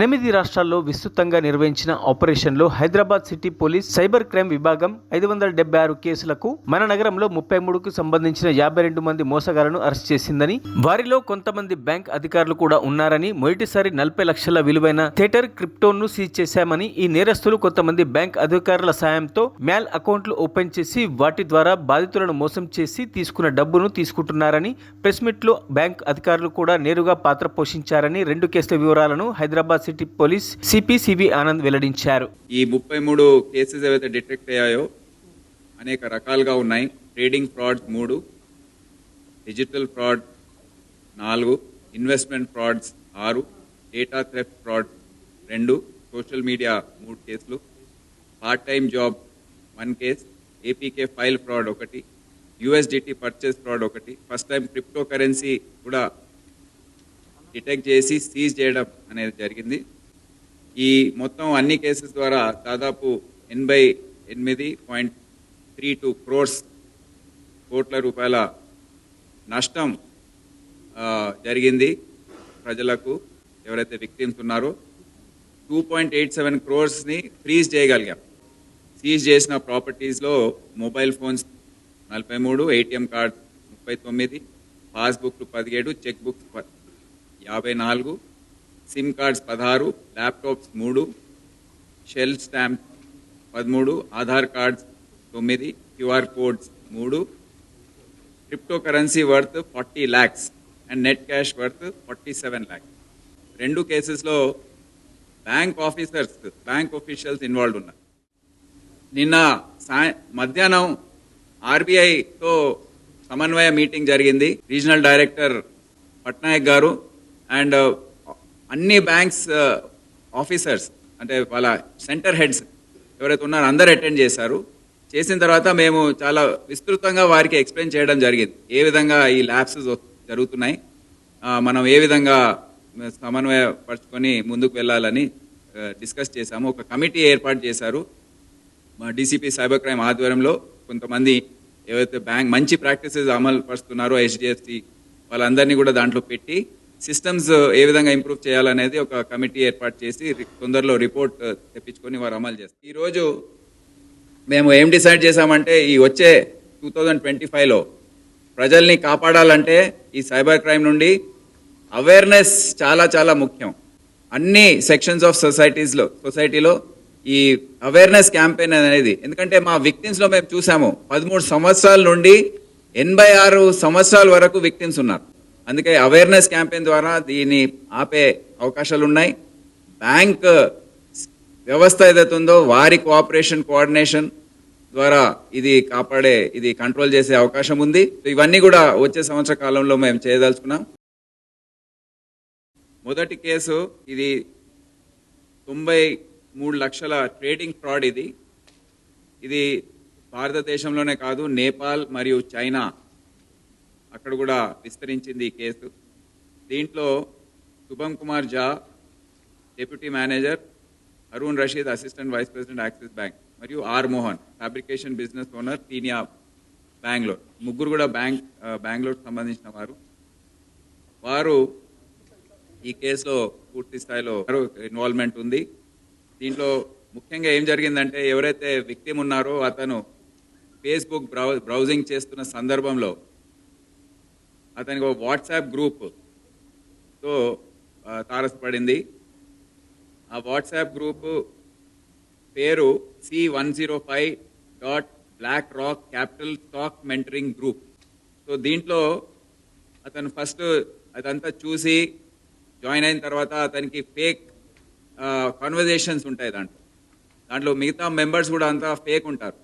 8 రాష్ట్రాల్లో విస్తృతంగా నిర్వహించిన ఆపరేషన్లో Hyderabad city police cyber crime విభాగం 576 కేసులకు, మన నగరంలో 33కు సంబంధించిన 52 మంది మోసగాళ్లను అరెస్ట్ చేసిందని, వారిలో కొంతమంది బ్యాంక్ అధికారులు కూడా ఉన్నారని, మొదటిసారి 40 లక్షల విలువైన థియేటర్ క్రిప్టోను సీజ్ చేశామని, ఈ నేరస్తులు కొంతమంది బ్యాంక్ అధికారుల సాయంతో మ్యాల్ అకౌంట్లు ఓపెన్ చేసి వాటి ద్వారా బాధితులను మోసం చేసి తీసుకున్న డబ్బును తీసుకుంటున్నారని, ప్రెస్ మీట్లో బ్యాంక్ అధికారులు కూడా నేరుగా పాత్ర పోషించారని 2 కేసుల వివరాలను Hyderabad city police CP CV Anand వెల్లడించారు. ఈ 33 కేసెస్ ఏవైతే డిటెక్ట్ అయ్యాయో అనేక రకాలుగా ఉన్నాయి. Trading frauds 3, digital fraud 4, investment frauds 6, data theft fraud 2, social media 3 కేసులు, part time job 1 case, APK file fraud 1, USDT purchase fraud 1, first time crypto currency కూడా detect చేసి సీజ్ చేయడం అనేది జరిగింది. ఈ మొత్తం అన్ని కేసెస్ ద్వారా దాదాపు 88.32 కోట్ల రూపాయల నష్టం జరిగింది ప్రజలకు, ఎవరైతే విక్టిమ్స్ ఉన్నారో. 2.87 crores ఫ్రీజ్ చేయగలిగాం. సీజ్ చేసిన ప్రాపర్టీస్లో మొబైల్ ఫోన్స్ 43, ఏటీఎం కార్డ్స్ 39, పాస్బుక్లు 17, cheque books 54, SIM cards 16, laptops 3, shell stamp 13, Aadhaar cards 9, QR codes 3, crypto currency worth 40 lakhs and net cash worth 47 lakhs. 2 కేసెస్లో బ్యాంక్ ఆఫీషియల్స్ ఇన్వాల్వ్ ఉన్నారు. నిన్న మధ్యాహ్నం ఆర్బీఐతో సమన్వయ మీటింగ్ జరిగింది. రీజనల్ డైరెక్టర్ పట్నాయక్ గారు అండ్ అన్ని బ్యాంక్స్ ఆఫీసర్స్, అంటే వాళ్ళ సెంటర్ హెడ్స్ ఎవరైతే ఉన్నారో అందరు అటెండ్ చేశారు. చేసిన తర్వాత మేము చాలా విస్తృతంగా వారికి ఎక్స్ప్లెయిన్ చేయడం జరిగింది. ఏ విధంగా ఈ ల్యాబ్సెస్ జరుగుతున్నాయి, మనం ఏ విధంగా సమన్వయపరుచుకొని ముందుకు వెళ్ళాలని డిస్కస్ చేశాము. ఒక కమిటీ ఏర్పాటు చేశారు మా డీసీపీ సైబర్ క్రైమ్ ఆధ్వర్యంలో. కొంతమంది ఏవైతే మంచి ప్రాక్టీసెస్ అమలు పరుస్తున్నారో హెచ్డిఎఫ్సి వాళ్ళందరినీ కూడా దాంట్లో పెట్టి సిస్టమ్స్ ఏ విధంగా ఇంప్రూవ్ చేయాలనేది ఒక కమిటీ ఏర్పాటు చేసి తొందరలో రిపోర్ట్ తెప్పించుకొని వారు అమలు చేస్తారు. ఈరోజు మేము ఏం డిసైడ్ చేశామంటే, ఈ వచ్చే 2025లో ప్రజల్ని కాపాడాలంటే ఈ సైబర్ క్రైమ్ నుండి అవేర్నెస్ చాలా చాలా ముఖ్యం. అన్ని సెక్షన్స్ ఆఫ్ సొసైటీలో ఈ అవేర్నెస్ క్యాంపెయిన్ అనేది, ఎందుకంటే మా విక్టిమ్స్లో మేము చూసాము 13 సంవత్సరాల నుండి 86 సంవత్సరాల వరకు విక్టిమ్స్ ఉన్నారు. అందుకే అవేర్నెస్ క్యాంపెయిన్ ద్వారా దీన్ని ఆపే అవకాశాలు ఉన్నాయి. బ్యాంక్ వ్యవస్థ ఏదైతే ఉందో వారి కోఆపరేషన్ ద్వారా ఇది కంట్రోల్ చేసే అవకాశం ఉంది. ఇవన్నీ కూడా వచ్చే సంవత్సర కాలంలో మేము చేయదలుచుకున్నాం. మొదటి కేసు ఇది 93 లక్షల ట్రేడింగ్ ఫ్రాడ్. ఇది భారతదేశంలోనే కాదు, నేపాల్ మరియు చైనా అక్కడ కూడా విస్తరించింది ఈ కేసు. దీంట్లో Shubham Kumar Jha deputy manager, Arun Rasheed assistant vice president Axis Bank, మరియు R Mohan fabrication business owner టీనియా బెంగళూరు, ముగ్గురు కూడా బెంగళూరుకు సంబంధించిన వారు ఈ కేసులో పూర్తి స్థాయిలో ఇన్వాల్వ్మెంట్ ఉంది. దీంట్లో ముఖ్యంగా ఏం జరిగిందంటే, ఎవరైతే విక్టిమ్ ఉన్నారో అతను ఫేస్బుక్ బ్రౌజింగ్ చేస్తున్న సందర్భంలో అతనికి ఒక వాట్సాప్ గ్రూప్తో తారసపడింది. ఆ వాట్సాప్ గ్రూప్ పేరు C105.BlackRock Capital Stock Mentoring Group. So దీంట్లో అతను ఫస్ట్ అదంతా చూసి జాయిన్ అయిన తర్వాత అతనికి ఫేక్ కాన్వర్జేషన్స్ ఉంటాయి. దాంట్లో మిగతా మెంబర్స్ కూడా అంతా ఫేక్ ఉంటారు.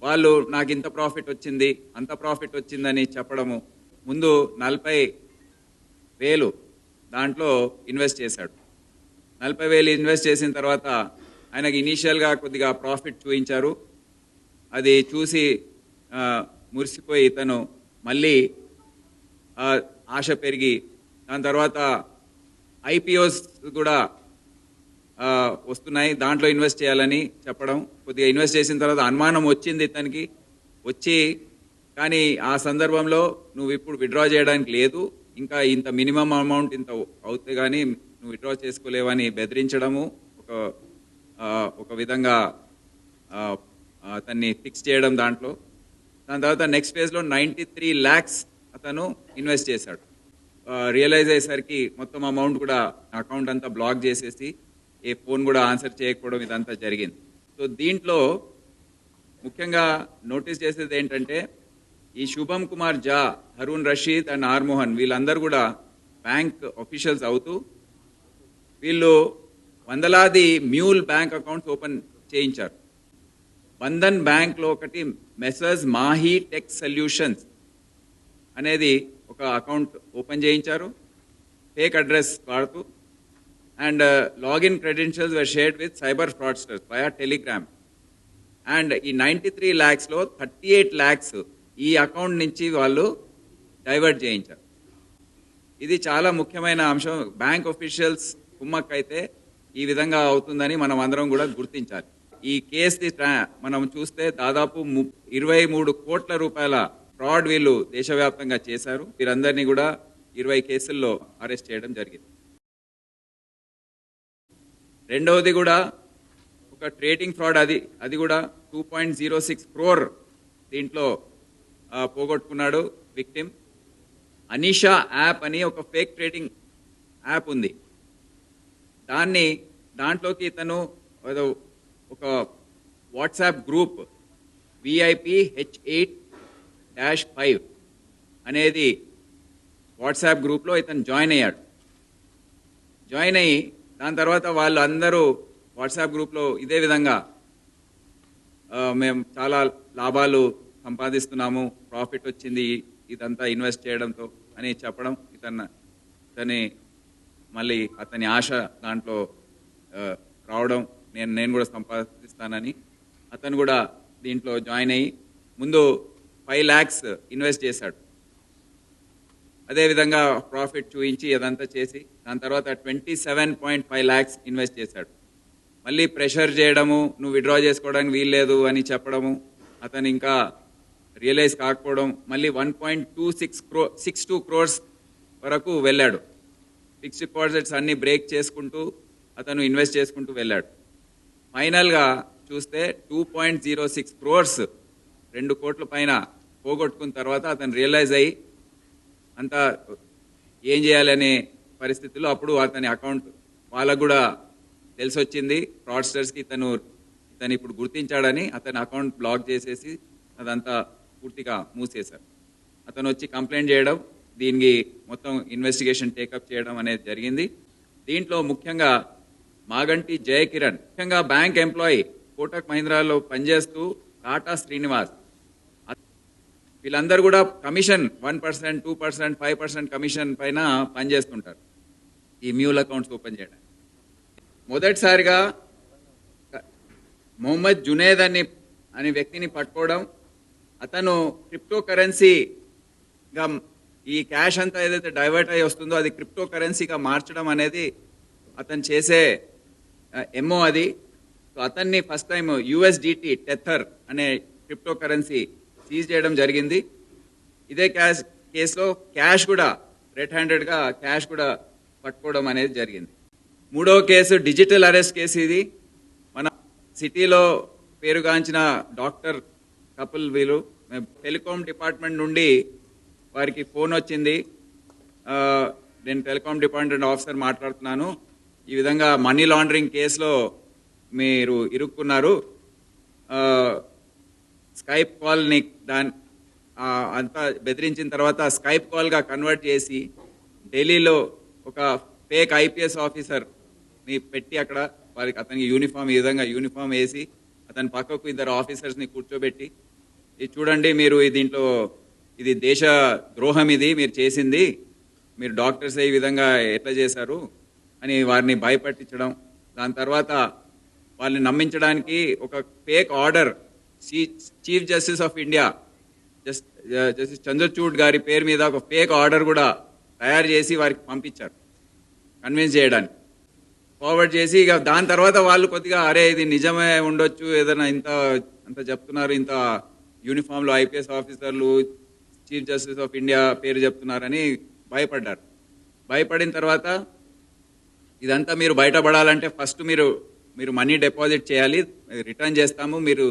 వాళ్ళు నాకు ఇంత ప్రాఫిట్ వచ్చింది, అంత ప్రాఫిట్ వచ్చిందని చెప్పడము. ముందు 40,000 దాంట్లో ఇన్వెస్ట్ చేశాడు. 40,000 ఇన్వెస్ట్ చేసిన తర్వాత ఆయనకి ఇనీషియల్గా కొద్దిగా ప్రాఫిట్ చూపించారు. అది చూసి మురిసిపోయి ఇతను మళ్ళీ ఆశ పెరిగి దాని తర్వాత ఐపీఓస్ కూడా వస్తున్నాయి, దాంట్లో ఇన్వెస్ట్ చేయాలని చెప్పడం. కొద్దిగా ఇన్వెస్ట్ చేసిన తర్వాత అనుమానం వచ్చింది ఇతనికి. కానీ ఆ సందర్భంలో నువ్వు ఇప్పుడు విత్డ్రా చేయడానికి లేదు, ఇంకా ఇంత మినిమం అమౌంట్ ఇంత అవుతే కానీ నువ్వు విత్డ్రా చేసుకోలేవని బెదిరించడము, ఒక విధంగా అతన్ని ఫిక్స్ చేయడం దాంట్లో. దాని తర్వాత నెక్స్ట్ ఫేజ్లో 93 lakhs అతను ఇన్వెస్ట్ చేశాడు. రియలైజ్ అయ్యేసరికి మొత్తం అమౌంట్ కూడా అకౌంట్ అంతా బ్లాక్ చేసేసి ఏ ఫోన్ కూడా ఆన్సర్ చేయకపోవడం ఇదంతా జరిగింది. సో దీంట్లో ముఖ్యంగా నోటీస్ చేసేది ఏంటంటే ఈ శుభం కుమార్ జా, హరూన్ రషీద్ అండ్ ఆర్ మోహన్ వీళ్ళందరూ కూడా బ్యాంక్ ఆఫీషియల్స్ అవుతూ వీళ్ళు వందలాది మ్యూల్ బ్యాంక్ అకౌంట్స్ ఓపెన్ చేయించారు. బంధన్ బ్యాంక్లో ఒకటి మెసర్స్ మాహీ టెక్ సొల్యూషన్స్ అనేది ఒక అకౌంట్ ఓపెన్ చేయించారు ఫేక్ అడ్రస్ వాడుతూ. And login credentials were shared with cyber fraudsters via Telegram. And ఈ 93 lakhsలో 38 lakhs ఈ అకౌంట్ నుంచి వాళ్ళు డైవర్ట్ చేయించారు. ఇది చాలా ముఖ్యమైన అంశం. బ్యాంక్ ఆఫీషియల్స్ కుమ్మక్కైతే ఈ విధంగా అవుతుందని మనం అందరం కూడా గుర్తించాలి. ఈ కేసు మనం చూస్తే దాదాపు 23 కోట్ల రూపాయల ఫ్రాడ్ వీళ్ళు దేశవ్యాప్తంగా చేశారు. వీరందరినీ కూడా 20 కేసుల్లో అరెస్ట్ చేయడం జరిగింది. రెండవది కూడా ఒక ట్రేడింగ్ ఫ్రాడ్, అది కూడా 2.06 crore దీంట్లో పోగొట్టుకున్నాడు విక్టిమ్. అనిషా యాప్ అని ఒక ఫేక్ ట్రేడింగ్ యాప్ ఉంది. దాంట్లోకి ఇతను ఒక వాట్సాప్ గ్రూప్ VIP H8-5 అనేది వాట్సాప్ గ్రూప్లో ఇతను జాయిన్ అయ్యాడు. జాయిన్ అయ్యి దాని తర్వాత వాళ్ళు అందరూ వాట్సాప్ గ్రూప్లో ఇదే విధంగా మేము చాలా లాభాలు సంపాదిస్తున్నాము, ప్రాఫిట్ వచ్చింది ఇదంతా ఇన్వెస్ట్ చేయడంతో అని చెప్పడం, మళ్ళీ అతని ఆశ దాంట్లో రావడం, నేను కూడా సంపాదిస్తానని అతను కూడా దీంట్లో జాయిన్ అయ్యి ముందు 5 lakhs ఇన్వెస్ట్ చేశాడు. అదేవిధంగా ప్రాఫిట్ చూపించి అదంతా చేసి దాని తర్వాత 27.5 lakhs ఇన్వెస్ట్ చేశాడు. మళ్ళీ ప్రెషర్ చేయడము, నువ్వు విత్డ్రా చేసుకోవడానికి వీల్లేదు అని చెప్పడము, అతను ఇంకా రియలైజ్ కాకపోవడం, మళ్ళీ 1.62 crores వరకు వెళ్ళాడు. ఫిక్స్డ్ డిపాజిట్స్ అన్ని బ్రేక్ చేసుకుంటూ అతను ఇన్వెస్ట్ చేసుకుంటూ వెళ్ళాడు. ఫైనల్గా చూస్తే 2.06 crores 2 కోట్ల పైన పోగొట్టుకున్న తర్వాత అతను రియలైజ్ అయ్యి అంతా ఏం చేయాలనే పరిస్థితుల్లో అప్పుడు అతని అకౌంట్ వాళ్ళకు కూడా తెలిసి వచ్చింది, ఫ్రాడ్స్టర్స్కి ఇతను ఇప్పుడు గుర్తించాడని అతని అకౌంట్ బ్లాక్ చేసేసి అదంతా పూర్తిగా మూసేశారు. అతను వచ్చి కంప్లైంట్ చేయడం, దీనికి మొత్తం ఇన్వెస్టిగేషన్ టేకప్ చేయడం అనేది జరిగింది. దీంట్లో ముఖ్యంగా మాగంటి జయకిరణ్, ముఖ్యంగా బ్యాంక్ ఎంప్లాయీ, కోటక్ మహీంద్రాలో పనిచేస్తూ టాటా శ్రీనివాస్, వీళ్ళందరూ కూడా కమిషన్ 1%, 2%, 5% కమిషన్ పైన పనిచేస్తుంటారు ఈ మ్యూల్ అకౌంట్స్ ఓపెన్ చేయడానికి. మొదటిసారిగా మొహమ్మద్ జునేద్ అనే వ్యక్తిని పట్టుకోవడం, అతను క్రిప్టో కరెన్సీగా ఈ క్యాష్ అంతా ఏదైతే డైవర్ట్ అయ్యి వస్తుందో అది క్రిప్టో కరెన్సీగా మార్చడం అనేది అతను చేసే ఎమ్మో అది. సో అతన్ని ఫస్ట్ టైం USDT టెథర్ అనే క్రిప్టో కరెన్సీ సీజ్ చేయడం జరిగింది. ఇదే కేసులో క్యాష్ కూడా రెడ్ హ్యాండెడ్గా క్యాష్ కూడా పట్టుకోవడం అనేది జరిగింది. మూడవ కేసు డిజిటల్ అరెస్ట్ కేసు. ఇది మన సిటీలో పేరుగాంచిన డాక్టర్ కపుల్ వీళ్ళు టెలికాం డిపార్ట్మెంట్ నుండి వారికి ఫోన్ వచ్చింది, నేను టెలికాం డిపార్ట్మెంట్ ఆఫీసర్ మాట్లాడుతున్నాను, ఈ విధంగా మనీ లాండరింగ్ కేసులో మీరు ఇరుక్కున్నారు, స్కైప్ కాల్ని అంతా బెదిరించిన తర్వాత స్కైప్ కాల్గా కన్వర్ట్ చేసి ఢిల్లీలో ఒక ఫేక్ IPS ఆఫీసర్ని పెట్టి అక్కడ వారికి అతనికి యూనిఫామ్ ఈ విధంగా యూనిఫామ్ వేసి అతని పక్కకు 2 ఆఫీసర్స్ని కూర్చోబెట్టి, ఇది చూడండి మీరు దీంట్లో ఇది దేశ ద్రోహం, ఇది మీరు చేసింది, మీరు డాక్టర్స్ ఈ విధంగా ఎట్లా చేశారు అని వారిని భయపట్టించడం. దాని తర్వాత వాళ్ళని నమ్మించడానికి ఒక fake order chief justice of India justice Chandrachud గారి పేరు మీద ఒక ఫేక్ ఆర్డర్ కూడా తయారు చేసి వారికి పంపించారు కన్విన్స్ చేయడానికి, ఫార్వర్డ్ చేసి. ఇక దాని తర్వాత వాళ్ళు కొద్దిగా అరే ఇది నిజమే ఉండొచ్చు, ఏదైనా అంత చెప్తున్నారు, ఇంత యూనిఫామ్లో IPS ఆఫీసర్లు చీఫ్ జస్టిస్ ఆఫ్ ఇండియా పేరు చెప్తున్నారని భయపడ్డారు. భయపడిన తర్వాత ఇదంతా మీరు బయటపడాలంటే ఫస్ట్ మీరు మనీ డిపాజిట్ చేయాలి, రిటర్న్ చేస్తాము. మీరు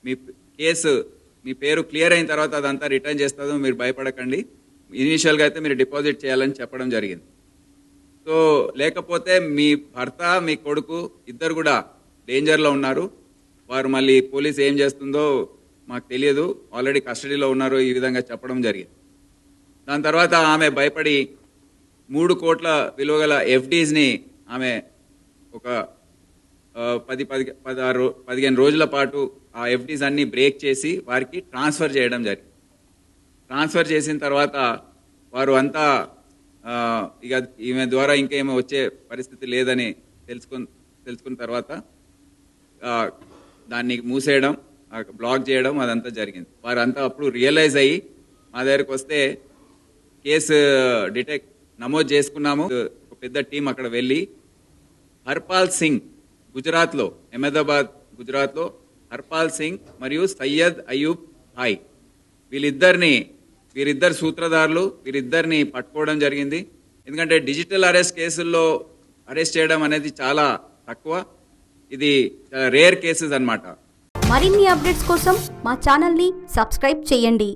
మీ కేసు మీ పేరు క్లియర్ అయిన తర్వాత అదంతా రిటర్న్ చేస్తాము, మీరు భయపడకండి. ఇనీషియల్గా అయితే మీరు డిపాజిట్ చేయాలని చెప్పడం జరిగింది. సో లేకపోతే మీ భర్త మీ కొడుకు ఇద్దరు కూడా డేంజర్లో ఉన్నారు. వారు మళ్ళీ పోలీస్ ఏం చేస్తుందో మాకు తెలియదు, ఆల్రెడీ కస్టడీలో ఉన్నారు, ఈ విధంగా చెప్పడం జరిగింది. దాని తర్వాత ఆమె భయపడి 3 కోట్ల విలువగల ఎఫ్డీస్ని ఆమె ఒక 15 రోజుల పాటు ఆ ఎఫ్డీస్ అన్ని బ్రేక్ చేసి వారికి ట్రాన్స్ఫర్ చేయడం జరిగింది. ట్రాన్స్ఫర్ చేసిన తర్వాత వారు అంతా ఇక ఈమె ద్వారా ఇంకేమో వచ్చే పరిస్థితి లేదని తెలుసుకున్న తర్వాత దాన్ని మూసేయడం, బ్లాక్ చేయడం అదంతా జరిగింది. వారు అంతా అప్పుడు రియలైజ్ అయ్యి మా దగ్గరకు వస్తే కేసు నమోదు చేసుకున్నాము. ఒక పెద్ద టీం అక్కడ వెళ్ళి హర్పాల్ సింగ్ గుజరాత్లో, అహ్మదాబాద్ గుజరాత్లో హర్పాల్ సింగ్ మరియు సయ్యద్ అయూబ్ హాయ్ వీరిద్దరు సూత్రధారులు, వీరిద్దరిని పట్టుకోవడం జరిగింది. ఎందుకంటే డిజిటల్ అరెస్ట్ కేసుల్లో అరెస్ట్ చేయడం అనేది చాలా తక్కువ, ఇది చాలా రేర్ కేసెస్ అన్నమాట. మరిన్ని అప్డేట్స్ కోసం మా ఛానల్ని సబ్స్క్రైబ్ చేయండి.